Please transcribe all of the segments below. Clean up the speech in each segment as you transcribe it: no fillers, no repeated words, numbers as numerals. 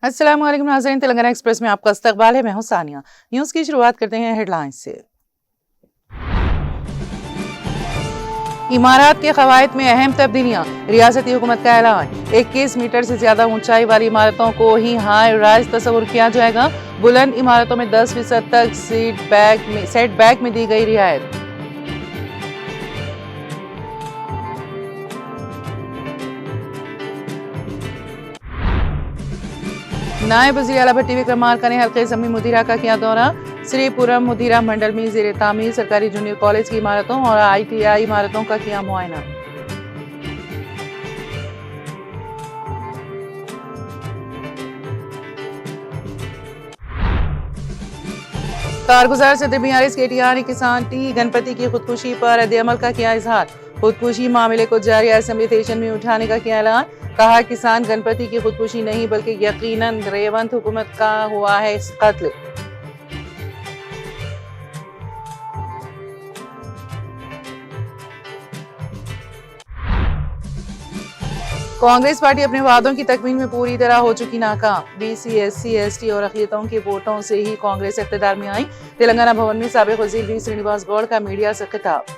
अस्सलाम वालेकुम नाज़रीन, तेलंगाना एक्सप्रेस में आपका इस्तकबाल है। मैं हूं सानिया। न्यूज़ की शुरुआत करते हैं हेडलाइंस से। इमारात के क़वायद में अहम तब्दीलियां, रियासती हुकूमत का ऐलान। 21 मीटर से ज्यादा ऊंचाई वाली इमारतों को ही हाई राइज तस्वुर किया जाएगा। बुलंद इमारतों में 10% तक सेट बैक में दी गई रियायत। नायब वज़ीर आला भट्टी विक्रमार्का ने हल्के ज़मीन मुदीरा का किया दौरा। श्रीपुरम मुदीरा मंडल में ज़ेरे तामीर सरकारी जूनियर कॉलेज की इमारतों और ITI इमारतों का किया मुआयना। कारगुजार सदर BRS KTR ने किसान टी गणपति की खुदकुशी पर रद्द-ए-अमल का किया इजहार। खुदकुशी मामले को जारी असेंबली सेशन में उठाने का किया ऐलान। कहा किसान गणपति की खुदकुशी नहीं बल्कि यकीनन रेवंत हुकूमत का हुआ है कत्ल। कांग्रेस पार्टी अपने वादों की तकमील में पूरी तरह हो चुकी नाकाम। BC SC ST और अक़लियतों के वोटों से ही कांग्रेस इक़्तिदार में आई। तेलंगाना भवन में साबिक़ वज़ीर V श्रीनिवास गौड़ का मीडिया से खिताब।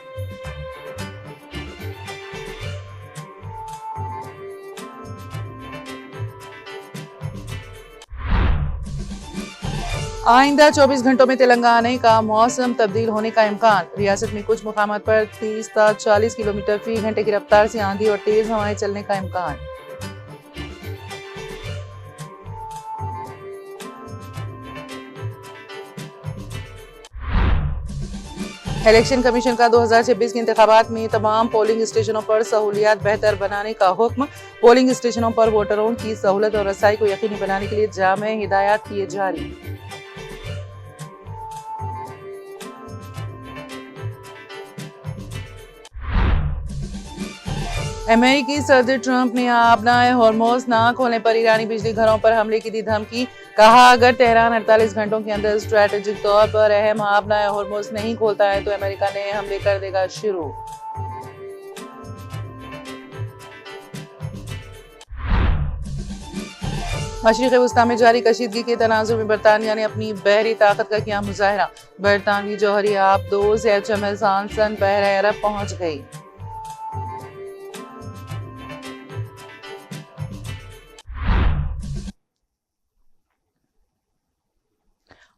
आइंदा 24 घंटों में तेलंगाना का मौसम तब्दील होने का इम्कान। रियासत में कुछ मुकामात पर 30 से 40 किलोमीटर फी घंटे की रफ्तार से आंधी और तेज हवाएं चलने का इम्कान। इलेक्शन कमीशन का 2026 के इंतखाबात में तमाम पोलिंग स्टेशनों पर सहूलियात बेहतर बनाने का हुक्म। पोलिंग स्टेशनों पर वोटरों की सहूलत और रसाई को यकीनी बनाने के लिए जामे हिदायत किए जारी। अमेरिकी सदर ट्रंप ने अपनाए हॉर्मोज ना खोलने पर ईरानी बिजली घरों पर हमले की दी धमकी। कहा अगर तेहरान 48 घंटों के अंदर स्ट्रेटेजिक तौर पर अहम अपनाए हॉर्मोज नहीं खोलता है तो अमेरिका ने हमले कर देगा शुरू। मशरिक़ वस्ता में जारी कशीदगी के तनाजुर में बरतानिया ने अपनी बहरी ताकत का किया मुजाहरा। बरतानवी जौहरी आबदोज़ HMS आनसन बहर अरब पहुंच गई।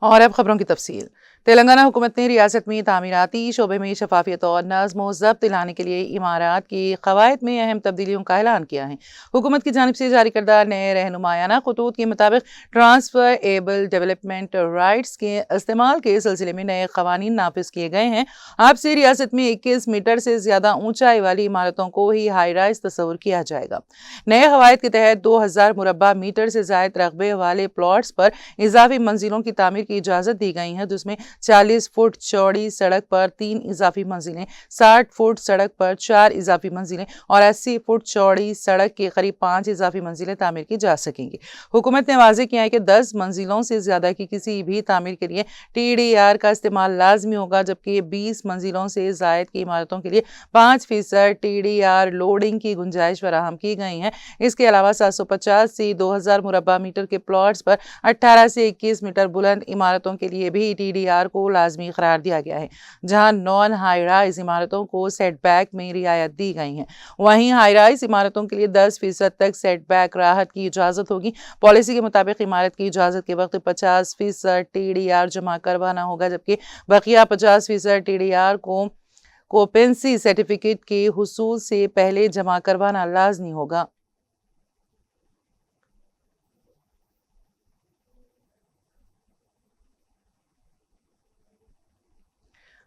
और अब खबरों की तफसील। तेलंगाना हुकूमत ने रियासत में तामीराती शोबे में शफाफियत और नज़्म व ज़ब्त लाने के लिए इमारात की क़वायद में अहम तब्दीलियों का ऐलान किया है। हुकूमत की जानिब से जारी करदा नए रहनुमायाना खतूत के मुताबिक ट्रांसफर एबल डेवलपमेंट राइट्स के इस्तेमाल के सिलसिले में नए क़वानीन नाफिज किए गए हैं। अब से रियासत में 21 मीटर से ज़्यादा ऊंचाई वाली इमारतों को ही हाई राइज तस्वुर किया जाएगा। नए क़वायद के तहत 2000 मुरब्बा मीटर से ज़ायद रकबे वाले प्लॉट्स पर इजाफी मंजिलों की तामीर की इजाज़त दी गई है, जिसमें 40 फुट चौड़ी सड़क पर 3 इजाफी मंजिलें, 60 फुट सड़क पर 4 इजाफी मंजिलें और 80 फुट चौड़ी सड़क के करीब 5 इजाफी मंजिलें तामीर की जा सकेंगी। हुकूमत ने वाज़ेह किया है कि 10 मंजिलों से ज्यादा की किसी भी तामीर के लिए TDR का इस्तेमाल लाजमी होगा, जबकि 20 मंजिलों से जायद की इमारतों के लिए 5% TDR लोडिंग की गुंजाइश फराहम की गई है। इसके अलावा 750 से 2000 मुरब्बा मीटर के प्लॉट्स पर 18 से 21 मीटर बुलंद इमारतों के लिए भी TDR को लाजमी करार दिया गया है, जहां नॉन हाई राइज इमारतों को सेटबैक में रियायत दी गई है। वहीं हाई राइज इमारतों के लिए 10% तक सेटबैक राहत की इजाजत होगी। पॉलिसी के मुताबिक इमारत की इजाजत के वक्त 50% TDR जमा करवाना होगा, जबकि बकिया 50% TDR को कोपेंसी सर्टिफिकेट के हुसूल से पहले जमा करवाना लाजमी होगा।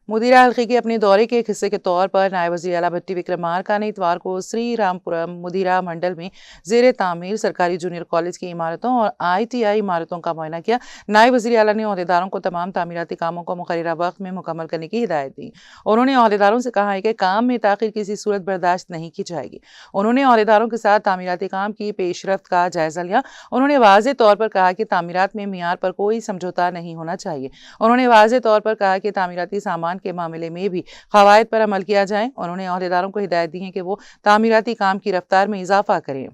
मुदीरा हल्के के अपने दौरे के एक हिस्से के तौर पर नायब वज़ीर आला भट्टी विक्रमार्का ने इतवार को श्री रामपुरम मुदीरा मंडल में ज़ेर तामीर सरकारी जूनियर कॉलेज की इमारतों और ITI इमारतों का मुआयना किया। नायब वज़ीर आला ने ओहदेदारों को तमाम तामीराती कामों को मुकर्ररा वक्त में मुकम्मल करने की हिदायत दी। उन्होंने ओहदेदारों से कहा है कि काम में ताख़ीर किसी सूरत बर्दाश्त नहीं की जाएगी। उन्होंने ओहदेदारों के साथ तामीराती काम की पेशरफ्त का जायज़ा लिया। उन्होंने वाज़े तौर पर कहा कि तामीरात में मियार पर कोई समझौता नहीं होना चाहिए। उन्होंने वाज़े तौर पर कहा कि तामीराती सामान के मामले में भी क़वायद पर अमल किया जाए। उन्होंने ओहदेदारों को हिदायत दी है कि वो तामीराती काम की रफ्तार में इजाफा करें।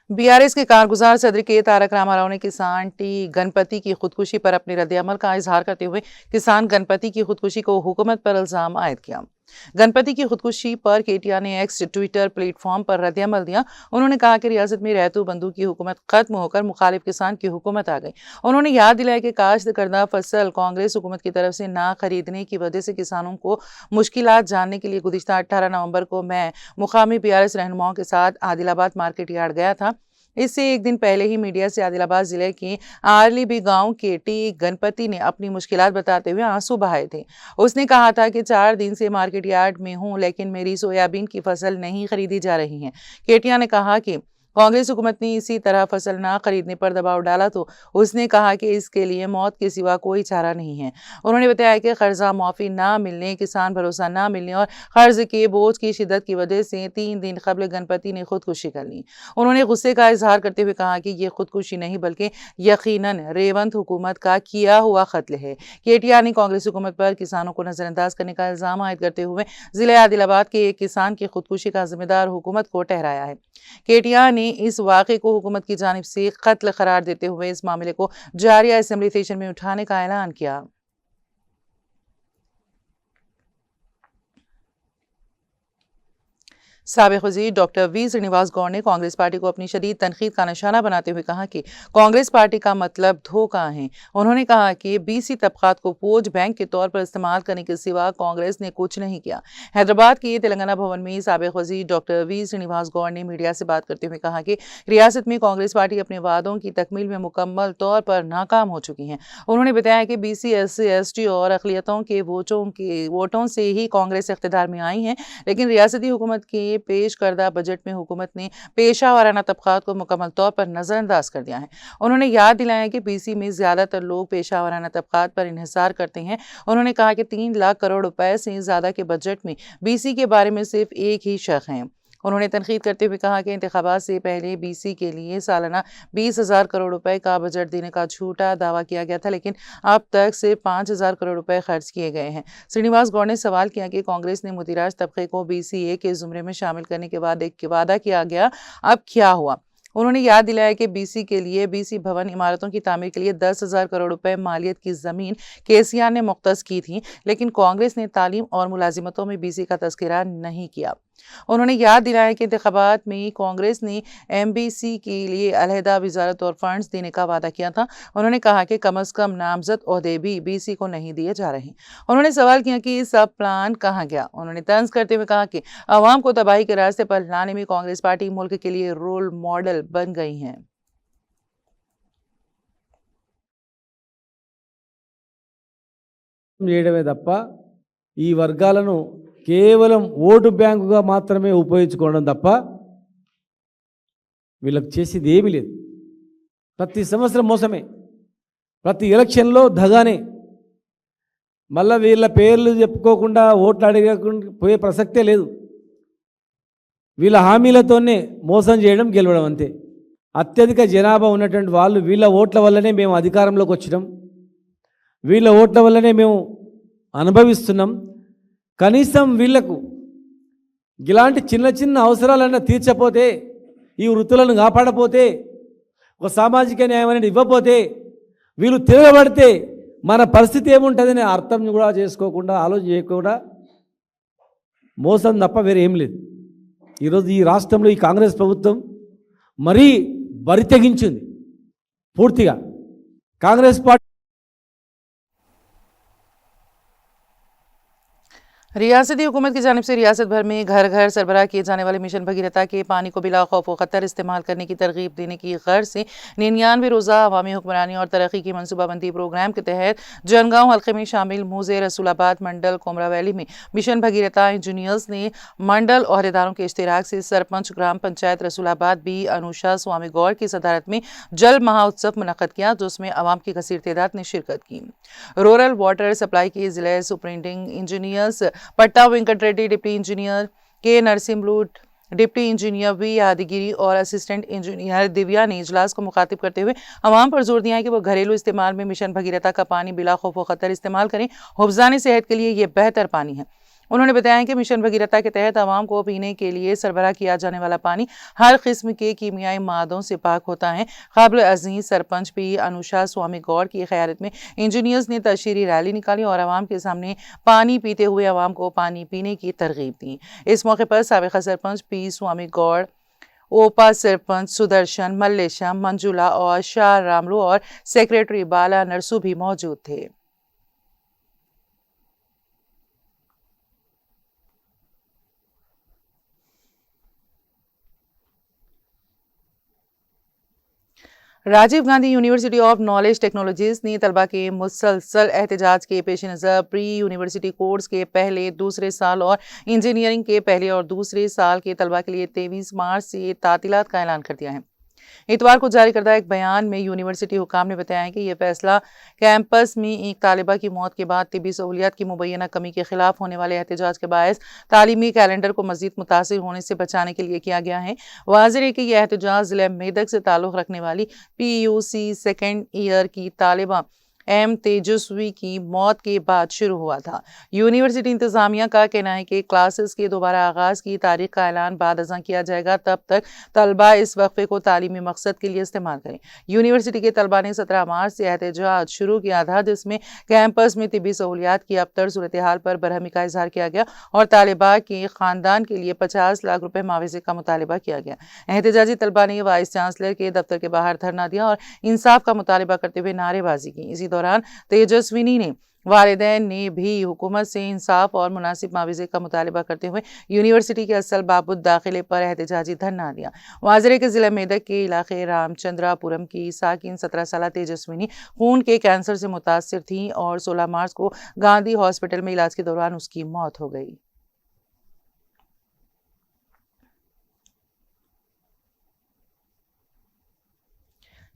BRS के कारगुजार सदर के तारक रामाराव ने किसान टी गणपति की खुदकुशी पर अपने रद्द-ए-अमल का इजहार करते हुए किसान गणपति की खुदकुशी को हुकूमत पर इल्जाम आयद किया। गणपति की खुदकुशी पर केटीआर ने एक्स ट्विटर प्लेटफॉर्म पर रद्द-ए-अमल दिया। उन्होंने कहा कि रियासत में रहतू बंधु की हुकूमत खत्म होकर मुखालिफ किसान की हुकूमत आ गई। उन्होंने याद दिलाया कि काश्त करदा फसल कांग्रेस हुकूमत की तरफ से ना खरीदने की वजह से किसानों को मुश्किलात जानने के लिए गुज़िश्ता 18 नवंबर को मैं मुकामी BRS रहनुमाओं के साथ आदिलाबाद मार्केट यार्ड गया था। इससे एक दिन पहले ही मीडिया से आदिलाबाद जिले के आरलीबी गांव के टी गणपति ने अपनी मुश्किलात बताते हुए आंसू बहाए थे। उसने कहा था कि 4 दिन से मार्केट यार्ड में हूं, लेकिन मेरी सोयाबीन की फसल नहीं खरीदी जा रही है। केटीआर ने कहा कि कांग्रेस हुकूमत ने इसी तरह फसल ना खरीदने पर दबाव डाला तो उसने कहा कि इसके लिए मौत के सिवा कोई चारा नहीं है। उन्होंने बताया कि कर्जा माफ़ी ना मिलने, किसान भरोसा ना मिलने और कर्ज के बोझ की शिद्दत की वजह से 3 दिन कबल गणपति ने खुदकुशी कर ली। उन्होंने गुस्से का इजहार करते हुए कहा कि ये खुदकुशी नहीं बल्कि यकीनन रेवंत हुकूमत का किया हुआ कत्ल है। केटीआर ने कांग्रेस हुकूमत पर किसानों को नजरअंदाज करने का इल्जाम आयद करते हुए जिला आदिलाबाद के एक किसान की खुदकुशी का जिम्मेदार हुकूमत को ठहराया है। केटीआर ने इस वाक़े को हुकूमत की जानिब से कत्ल करार देते हुए इस मामले को जारिया असेंबली सेशन में उठाने का ऐलान किया। साबिक़ वज़ीर डॉक्टर वी श्रीनिवास गौड़ ने कांग्रेस पार्टी को अपनी शदीद तनकीद का निशाना बनाते हुए कहा कि कांग्रेस पार्टी का मतलब धोखा है। उन्होंने कहा कि BC तबक़ात को वोट बैंक के तौर पर इस्तेमाल करने के सिवा कांग्रेस ने कुछ नहीं किया। हैदराबाद के तेलंगाना भवन में साबिक़ वज़ीर डॉक्टर वी श्रीनिवास गौड़ ने मीडिया से बात करते हुए कहा कि रियासत में कांग्रेस पार्टी अपने वादों की तकमील में मुकम्मल तौर पर नाकाम हो चुकी है। उन्होंने बताया कि BC SC ST और अक़लियतों के वोटों से ही कांग्रेस इक़्तिदार में आई है, लेकिन रियासती हुकूमत के पेश करदा बजट में हुकूमत ने पेशा वाराना तबक़ात को मुकम्मल तौर पर नज़रअंदाज कर दिया है। उन्होंने याद दिलाया कि BC में ज़्यादातर लोग पेशा वाराना तबक़ात पर इन्हिसार करते हैं। उन्होंने कहा कि 3 लाख करोड़ रुपए से ज़्यादा के बजट में BC के बारे में सिर्फ एक ही शख्स है। उन्होंने तनकीद करते हुए कहा कि इंतखाबात से पहले BC के लिए सालाना 20,000 करोड़ रुपए का बजट देने का झूठा दावा किया गया था, लेकिन अब तक सिर्फ 5,000 करोड़ रुपए खर्च किए गए हैं। श्रीनिवास गौड़ ने सवाल किया कि कांग्रेस ने मुदिराज तबके को BCA के ज़ुमरे में शामिल करने के बाद एक वादा किया गया, अब क्या हुआ। उन्होंने याद दिलाया कि BC के लिए BC भवन इमारतों की तामीर के लिए 10,000 करोड़ रुपए मालियत की ज़मीन केसीआर ने मुख्तस की थी, लेकिन कांग्रेस ने तालीम और मुलाजिमतों में BC का तज़किरा नहीं किया। उन्होंने याद दिलाया कि इंतखाबात में कांग्रेस ने MBC के लिए अलहदा वजारत और फंड्स देने का वादा किया था। उन्होंने कहा कि कम अज़ कम नामजद ओहदे भी BC को नहीं दिए जा रहे। उन्होंने सवाल किया कि सब प्लान कहाँ गया। उन्होंने तंज करते हुए कहा कि अवाम को तबाही के रास्ते पर लाने में कांग्रेस पार्टी मुल्क के लिए रोल मॉडल बन गई है। చేయడమే తప్ప ఈ వర్గాలను కేవలం ఓటు బ్యాంకుగా మాత్రమే ఉపయోగించుకోవడం తప్ప వీళ్ళకి చేసేది ఏమీ లేదు. ప్రతి సంవత్సరం మోసమే, ప్రతి ఎలక్షన్లో దగానే. మళ్ళీ వీళ్ళ పేర్లు చెప్పుకోకుండా ఓట్లు అడగకుండా పోయే ప్రసక్తే లేదు. వీళ్ళ హామీలతోనే మోసం చేయడం, గెలవడం అంతే. అత్యధిక జనాభా ఉన్నటువంటి వాళ్ళు వీళ్ళ ఓట్ల వల్లనే మేము అధికారంలోకి వచ్చినాం, వీళ్ళ ఓట్ల వల్లనే మేము అనుభవిస్తున్నాం. కనీసం వీళ్లకు ఇలాంటి చిన్న చిన్న అవసరాలన్నా తీర్చపోతే, ఈ వృత్తులను కాపాడపోతే, ఒక సామాజిక న్యాయం అనేది ఇవ్వకపోతే, వీళ్ళు తిరగబడితే మన పరిస్థితి ఏముంటుందని అర్థం కూడా చేసుకోకుండా, ఆలోచన చేయకుండా మోసం తప్ప వేరే ఏం లేదు. ఈరోజు ఈ రాష్ట్రంలో ఈ కాంగ్రెస్ ప్రభుత్వం మరీ బరి తెగించింది పూర్తిగా. కాంగ్రెస్ పార్టీ रियासती हुकूमत की जानिब से रियासत भर में घर घर सरबराह किए जाने वाले मिशन भगीरथा के पानी को बिला खौफ व खतर इस्तेमाल करने की तरगीब देने की गर्ज से 99 रोज़ा अवामी हुक्मरानी और तरक्की की मनसूबाबंदी प्रोग्राम के तहत जनगांव हल्के में शामिल मूजे रसूलाबाद मंडल कोमरा वैली में मिशन भगीरथा इंजीनियर्स ने मंडल अहदेदारों के इश्तिराक से सरपंच ग्राम पंचायत रसूलाबाद बी अनुषा स्वामी गौड़ की सदारत में जल महोत्सव मुनक्कद किया, जिसमें अवाम की कसीर तादाद ने शिरकत की। रूरल वाटर सप्लाई के जिला सुपरिंटेंडिंग इंजीनियर्स पट्टा वेंकट रेड्डी, डिप्टी इंजीनियर के नरसिम्हलूट, डिप्टी इंजीनियर वी यादगिरी और असिस्टेंट इंजीनियर दिव्या ने इजलास को मुखातिब करते हुए अवाम पर जोर दिया है कि वो घरेलू इस्तेमाल में मिशन भगीरथा का पानी बिला खौफ व खतर इस्तेमाल करें। हुफ्ज़ान सेहत के लिए ये बेहतर पानी है। उन्होंने बताया कि मिशन भगीरथा के तहत आवाम को पीने के लिए सरबराह किया जाने वाला पानी हर किस्म के कीमियाई मादों से पाक होता है। काबिल अज़ीज़ सरपंच पी अनुषा स्वामी गौड़ की क़यादत में इंजीनियर्स ने तशहीरी रैली निकाली और आवाम के सामने पानी पीते हुए आवाम को पानी पीने की तरगीब दी। इस मौके पर साबिक़ा सरपंच पी स्वामी गौड़, ओपा सरपंच सुदर्शन, मल्लेशम, मंजुला और शाह रामलू और सेक्रेटरी बाला नरसू भी मौजूद थे। Rajiv Gandhi University of Knowledge Technologies ने तलबा के मुसलसल एहतजाज के पेश नज़र प्री यूनिवर्सिटी कोर्स के पहले दूसरे साल और इंजीनियरिंग के पहले और दूसरे साल के तलबा के लिए 23 मार्च से तातीलात का ऐलान कर दिया है। इतवार को जारी करदा एक बयान में यूनिवर्सिटी हुकाम ने बताया है कि यह फैसला कैंपस में एक तालिबा की मौत के बाद तिब्बी सहूलियात की मुबैना कमी के खिलाफ होने वाले एहतजाज के बायस तालीमी कैलेंडर को मजीद मुतासिर होने से बचाने के लिए किया गया है। वाज़ेह है कि यह एहतजाज ज़िला मेदक से ताल्लुक़ रखने वाली PUC सेकेंड ईयर की तालिबा एम तेजस्वी की मौत के बाद शुरू हुआ था। यूनिवर्सिटी इंतजामिया का कहना है कि क्लासेस के दोबारा आगाज की तारीख का ऐलान बाद अज़ां किया जाएगा, तब तक तलबा इस वक्फे को तालीमी मकसद के लिए इस्तेमाल करें। यूनिवर्सिटी के तलबा ने 17 मार्च से एहतजाज शुरू किया था, जिसमें कैंपस में तिब्बी सहूलियात की अबतर सूरत हाल पर बरहमी का इजहार किया गया और तालिबा के खानदान के लिए 50 लाख रुपए मुआवजे का मुतालबा किया गया। एहतजाजी तलबा ने वाइस चांसलर के दफ्तर के बाहर धरना दिया और इंसाफ का मुतालबा करते हुए नारेबाजी की। इसी दौरान तेजस्विनी ने वालिदैन ने भी हुकूमत से इंसाफ और मुनासिब मुआवजे का मुतालबा करते हुए यूनिवर्सिटी के असल बाबुद दाखिले पर एहतजाजी धरना दिया। वाज़ेह के जिला मेदक के इलाके रामचंद्रापुरम की साकिन 17 साल तेजस्विनी खून के कैंसर से मुतासिर थी और 16 मार्च को गांधी हॉस्पिटल में इलाज के दौरान उसकी मौत हो गई।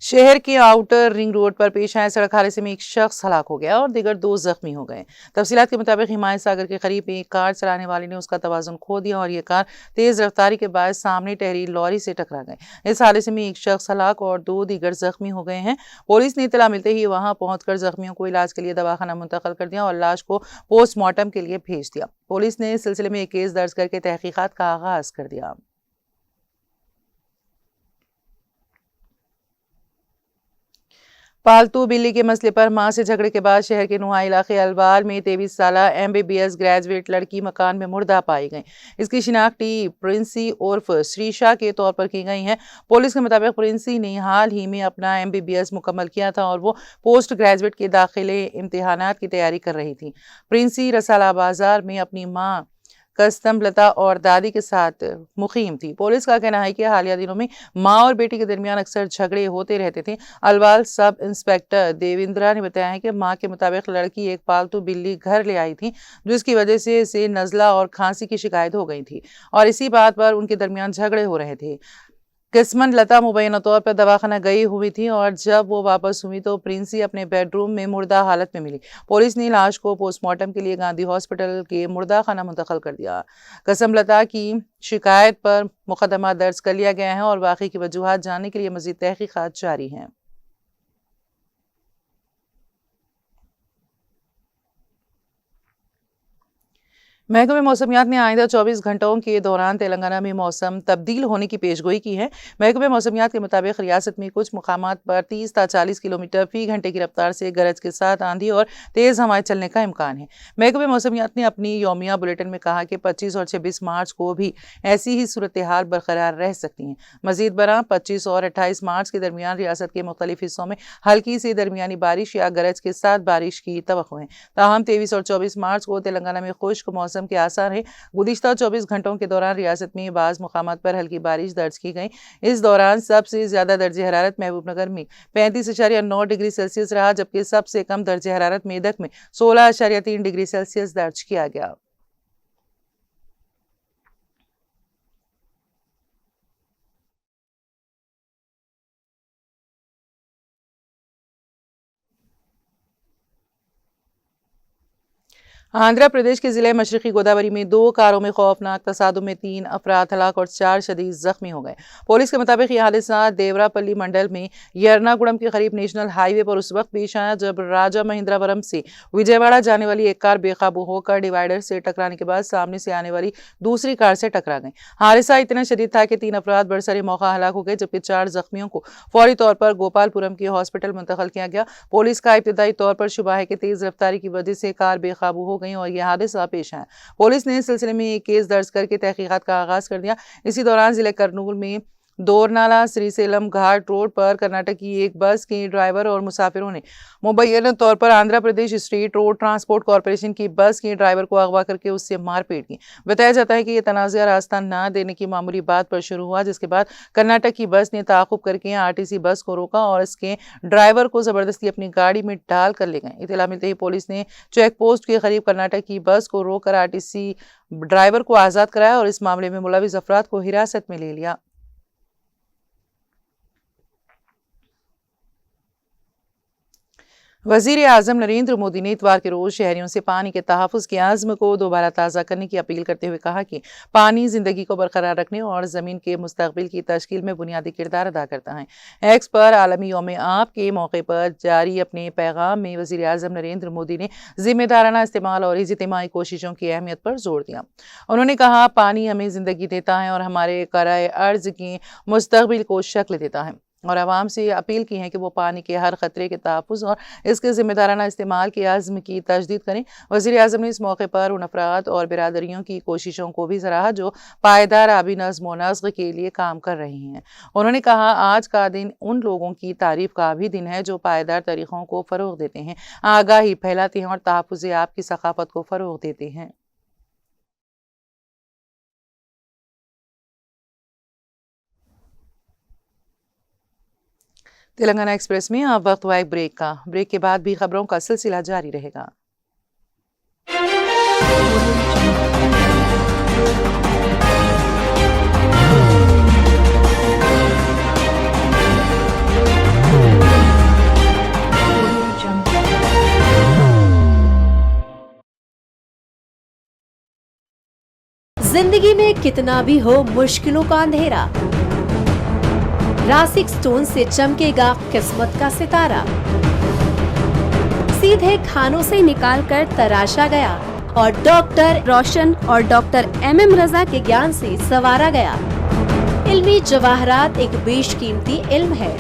शहर के आउटर रिंग रोड पर पेश आए सड़क हादसे में एक शख्स हलाक हो गया और दीगर 2 जख्मी हो गए। तफसीलात के मुताबिक हिमायत सागर के करीब एक कार चलाने वाले ने उसका तवाजुन खो दिया और ये कार तेज रफ्तारी के बाद सामने ठहरी लॉरी से टकरा गई। इस हादसे में एक शख्स हलाक और 2 दीगर जख्मी हो गए हैं। पुलिस ने इतला मिलते ही वहां पहुंचकर जख्मियों को इलाज के लिए दवाखाना मुंतकिल कर दिया और लाश को पोस्टमार्टम के लिए भेज दिया। पुलिस ने इस सिलसिले में एक केस दर्ज करके तहकीकात का आगाज कर दिया। पालतू बिल्ली के मसले पर मां से झगड़े के बाद शहर के नुहा इलाके अलवार में 23 साल MBBS ग्रेजुएट लड़की मकान में मुर्दा पाई गई। इसकी शिनाख्ती प्रिंसी उर्फ श्रीशा के तौर पर की गई है। पुलिस के मुताबिक प्रिंसी ने हाल ही में अपना MBBS मुकम्मल किया था और वो पोस्ट ग्रेजुएट के दाखिले इम्तिहानात की तैयारी कर रही थी। प्रिंसी रसाला बाजार में अपनी माँ कस्तम लता और दादी के साथ मुकीम थी। पुलिस का कहना है कि हालिया दिनों में माँ और बेटी के दरमियान अक्सर झगड़े होते रहते थे। अलवाल सब इंस्पेक्टर देवेंद्रा ने बताया है कि माँ के मुताबिक लड़की एक पालतू बिल्ली घर ले आई थी, जिसकी वजह से इसे नज़ला और खांसी की शिकायत हो गई थी और इसी बात पर उनके दरमियान झगड़े हो रहे थे। किस्मत लता मुबैना तौर पर दवाखाना गई हुई थी और जब वो वापस हुई तो प्रिंसी अपने बेडरूम में मुर्दा हालत में मिली। पुलिस ने लाश को पोस्टमार्टम के लिए गांधी हॉस्पिटल के मुर्दा खाना मुंतकिल कर दिया। कसम लता की शिकायत पर मुकदमा दर्ज कर लिया गया है और वाक़ई की वजूहात जानने के लिए मज़ीद तहकीकात जारी हैं। महकमे मौसमियात ने आइंदा 24 घंटों के दौरान तेलंगाना में मौसम तब्दील होने की पेशगोई की है। महकमे मौसमियात के मुताबिक रियासत में कुछ मुकामात पर 30 से 40 किलोमीटर फी घंटे की रफ्तार से गरज के साथ आंधी और तेज़ हवाएं चलने का इम्कान है। महकमे मौसमियात ने अपनी यौमिया बुलेटिन में कहा कि 25 और 26 मार्च को भी ऐसी ही सूरत हाल बरकरार रह सकती है। मजीद बरआं 25 और 28 मार्च के दरमियान रियासत के मुख्तलिफ हिस्सों में हल्की से दरमियानी बारिश या गरज के साथ बारिश की तवक्को है। ताहम 23 और 24 मार्च को तेलंगाना में खुश्क मौसम मौसम के आसार हैं। गुज़िश्ता 24 घंटों के दौरान रियासत में बाज़ मुकामात पर हल्की बारिश दर्ज की गई। इस दौरान सबसे ज़्यादा दर्जे हरारत महबूबनगर में 35.9 डिग्री सेल्सियस रहा, जबकि सबसे कम दर्जे हरारत मेदक में 16.3 डिग्री सेल्सियस दर्ज किया गया। आंध्र प्रदेश के जिले मशरकी गोदावरी में 2 कारों में खौफनाक तसादुम में 3 अफराद हलाक और 4 शदीद जख्मी हो गए। पुलिस के मुताबिक यह हादसा देवरापल्ली मंडल में यर्नाकुड़म के करीब नेशनल हाईवे पर उस वक्त पेश आया जब राजा महेंद्रवरम से विजयवाड़ा जाने वाली एक कार बेकाबू होकर डिवाइडर से टकराने के बाद सामने से आने वाली दूसरी कार से टकरा गई। हादसा इतना शदीद था कि 3 अफराद बरसरे मौका हलाक हो गए, जबकि 4 जख्मियों को फौरी तौर पर गोपालपुरम के हॉस्पिटल मुंतकिल किया गया। पुलिस का इब्तिदाई तौर पर शुबा है कि तेज रफ्तारी की वजह से कार बेकाबू हो गई और यह हादसा पेश आया। पुलिस ने इस सिलसिले में एक केस दर्ज करके तहकीकात का आगाज कर दिया। इसी दौरान जिले कर्नूल में दोरनाला श्रीसेलम घाट रोड पर कर्नाटक की एक बस के ड्राइवर और मुसाफिरों ने मुबैना तौर पर Andhra Pradesh state road transport corporation की बस के ड्राइवर को अगवा करके उससे मारपीट की। बताया जाता है कि यह तनाज़ा रास्ता न देने की मामूली बात पर शुरू हुआ, जिसके बाद कर्नाटक की बस ने ताक़ुब करके आरटीसी बस को रोका और इसके ड्राइवर को जबरदस्ती अपनी गाड़ी में डाल कर ले गए। इत्तला मिलते ही पुलिस ने चेक पोस्ट के करीब कर्नाटक की बस को रोककर आरटीसी ड्राइवर को आज़ाद कराया और इस मामले में मुलविस अफराद को हिरासत में ले लिया। वज़ीर-ए-आज़म नरेंद्र मोदी ने इतवार के रोज शहरियों से पानी के तहफ़्फ़ुज़ के आज़्म को दोबारा ताज़ा करने की अपील करते हुए कहा कि पानी ज़िंदगी को बरकरार रखने और ज़मीन के मुस्तक़बिल की तश्कील में बुनियादी किरदार अदा करता है। एक्स पर आलमी यौम आब के मौके पर जारी अपने पैगाम में वज़ीर-ए-आज़म नरेंद्र मोदी ने ज़िम्मेदाराना इस्तेमाल और इज्तिमाई कोशिशों की अहमियत पर जोर दिया। उन्होंने कहा, पानी हमें ज़िंदगी देता है और हमारे कराए अर्ज़ के मुस्तक़बिल को शक्ल देता है और आवाम से अपील की है कि वो पानी के हर खतरे के तहफ़्फ़ुज़ और इसके ज़िम्मेदाराना इस्तेमाल के आज़्म की तजदीद करें। वज़ीर-ए-आज़म ने इस मौके पर उन अफराद और बिरादरियों की कोशिशों को भी सराहा जो पायदार आबी नज़्म व नस्क़ के लिए काम कर रही हैं। उन्होंने कहा, आज का दिन उन लोगों की तारीफ़ का भी दिन है जो पायदार तरीक़ों को फ़रोग़ देते हैं, आगाही फैलाते हैं और तहफ़्फ़ुज़ आब की सक़ाफ़त को फ़रोग़ देते हैं। तेलंगाना एक्सप्रेस में अब वक्त हुआ एक ब्रेक का। ब्रेक के बाद भी खबरों का सिलसिला जारी रहेगा। जिंदगी में कितना भी हो मुश्किलों का अंधेरा, रासिक स्टोन से चमकेगा किस्मत का सितारा। सीधे खानों से निकालकर तराशा गया और डॉक्टर रोशन और डॉक्टर MM रजा के ज्ञान से संवारा गया। इल्मी जवाहरात एक बेशकीमती इल्म है।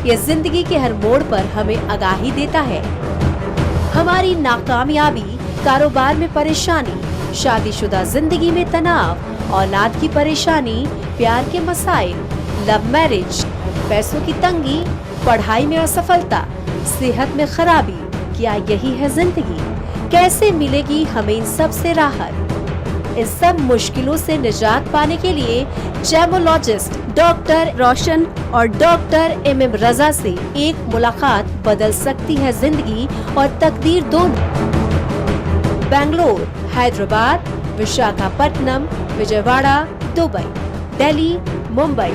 ये जिंदगी के हर मोड़ पर हमें आगाही देता है। हमारी नाकामयाबी, कारोबार में परेशानी, शादीशुदा जिंदगी में तनाव, औलाद की परेशानी, प्यार के मसाइल, लव मैरिज, पैसों की तंगी, पढ़ाई में असफलता, सेहत में खराबी, क्या यही है जिंदगी? कैसे मिलेगी हमें इन सब से राहत? इन सब मुश्किलों से निजात पाने के लिए जेमोलॉजिस्ट डॉक्टर रोशन और डॉक्टर MM रजा से एक मुलाकात बदल सकती है जिंदगी और तकदीर दोनों। Bangalore, Hyderabad, Visakhapatnam, Vijayawada, Dubai, Delhi, Mumbai.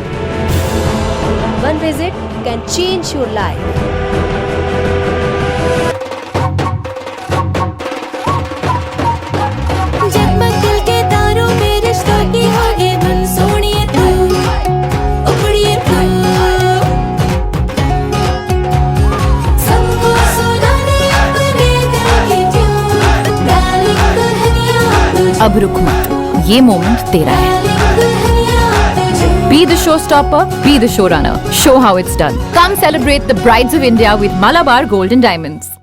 One visit can change your life. जगमग दिल के तारों में रिश्तों की होगी धुन, सोनिए तू, उखड़िए तू, सबको सुनाने अपने दिल की ट्यून, डार्लिंग दुल्हनिया तुझे, अब रुक मत, ये मोमेंट तेरा है। Be the showstopper, be the showrunner. Show how it's done. Come celebrate the Brides of India with Malabar Gold and Diamonds.